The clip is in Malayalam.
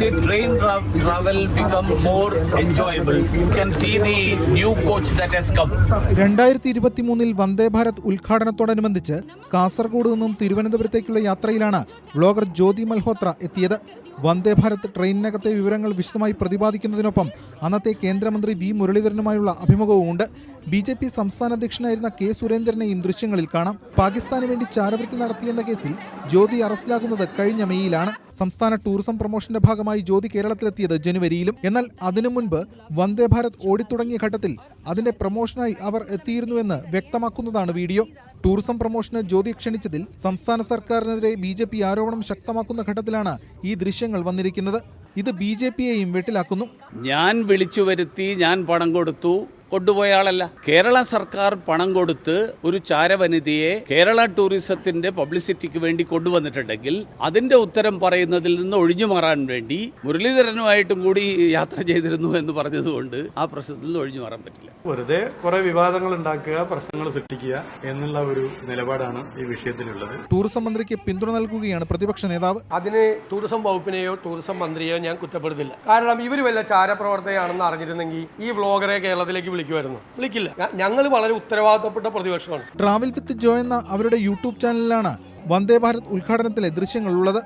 see train travel become more enjoyable. You can see the new coach that has come. 2023 Vande Bharat ഉദ്ഘാടനത്തോടനുബന്ധിച്ച് Kasaragod നിന്നും തിരുവനന്തപുരത്തേക്കുള്ള യാത്രയിലാണ് വ്ലോഗർ ജ്യോതി മൽഹോത്ര എത്തിയത്. വന്ദേ ഭാരത് ട്രെയിനിനകത്തെ വിവരങ്ങൾ വിശദമായി പ്രതിപാദിക്കുന്നതിനൊപ്പം അന്നത്തെ കേന്ദ്രമന്ത്രി വി മുരളീധരനുമായുള്ള അഭിമുഖവുമുണ്ട്. BJP സംസ്ഥാന അധ്യക്ഷനായിരുന്ന കെ സുരേന്ദ്രനെയും ദൃശ്യങ്ങളിൽ കാണാം. പാകിസ്ഥാന് വേണ്ടി ചാരവൃത്തി നടത്തിയെന്ന കേസിൽ ജ്യോതി അറസ്റ്റിലാകുന്നത് കഴിഞ്ഞ മെയ്യിലാണ്. സംസ്ഥാന ടൂറിസം പ്രൊമോഷന്റെ ഭാഗമായി ജ്യോതി കേരളത്തിലെത്തിയത് ജനുവരിയിലും. എന്നാൽ അതിനു മുൻപ് വന്ദേ ഭാരത് ഓടിത്തുടങ്ങിയ ഘട്ടത്തിൽ അതിന്റെ പ്രൊമോഷനായി അവർ എത്തിയിരുന്നുവെന്ന് വ്യക്തമാക്കുന്നതാണ് വീഡിയോ. ടൂറിസം പ്രൊമോഷന് ജ്യോതി ക്ഷണിച്ചതിൽ സംസ്ഥാന സർക്കാരിനെതിരെ BJP ആരോപണം ശക്തമാക്കുന്ന ഘട്ടത്തിലാണ് ഈ ദൃശ്യങ്ങൾ വന്നിരിക്കുന്നത്. ഇത് BJPയെയും വെട്ടിലാക്കുന്നു. ഞാൻ വിളിച്ചു വരുത്തി, ഞാൻ പണം കൊടുത്തു, കൊണ്ടുപോയ ആളല്ല. കേരള സർക്കാർ പണം കൊടുത്ത് ഒരു ചാരവനിതയെ കേരള ടൂറിസത്തിന്റെ പബ്ലിസിറ്റിക്ക് വേണ്ടി കൊണ്ടുവന്നിട്ടുണ്ടെങ്കിൽ അതിന്റെ ഉത്തരം പറയുന്നതിൽ നിന്ന് ഒഴിഞ്ഞു മാറാൻ വേണ്ടി മുരളീധരനുമായിട്ടും കൂടി യാത്ര ചെയ്തിരുന്നു എന്ന് പറഞ്ഞതുകൊണ്ട് ആ പ്രശ്നത്തിൽ നിന്ന് ഒഴിഞ്ഞു മാറാൻ പറ്റില്ല. വെറുതെ കുറെ വിവാദങ്ങൾ ഉണ്ടാക്കുക, പ്രശ്നങ്ങൾ സൃഷ്ടിക്കുക എന്നുള്ള ഒരു നിലപാടാണ് ഈ വിഷയത്തിലുള്ളത്. ടൂറിസം മന്ത്രിക്ക് പിന്തുണ നൽകുകയാണ് പ്രതിപക്ഷ നേതാവ്. അതിന് ടൂറിസം വകുപ്പിനെയോ ടൂറിസം മന്ത്രിയെയോ ഞാൻ കുറ്റപ്പെടുത്തില്ല. കാരണം ഇവർ വല്ല ചാരപ്രവർത്തകയാണെന്ന് അറിഞ്ഞിരുന്നെങ്കിൽ ഈ വ്ലോഗറെ കേരളത്തിലേക്ക് വിളിക്കില്ല. ഞങ്ങൾ വളരെ ഉത്തരവാദിത്തപ്പെട്ട പ്രതിപക്ഷമാണ്. ട്രാവൽ വിത്ത് ജോ എന്ന അവരുടെ യൂട്യൂബ് ചാനലിലാണ് വന്ദേ ഭാരത് ഉദ്ഘാടനത്തിലെ ദൃശ്യങ്ങളുള്ളത്.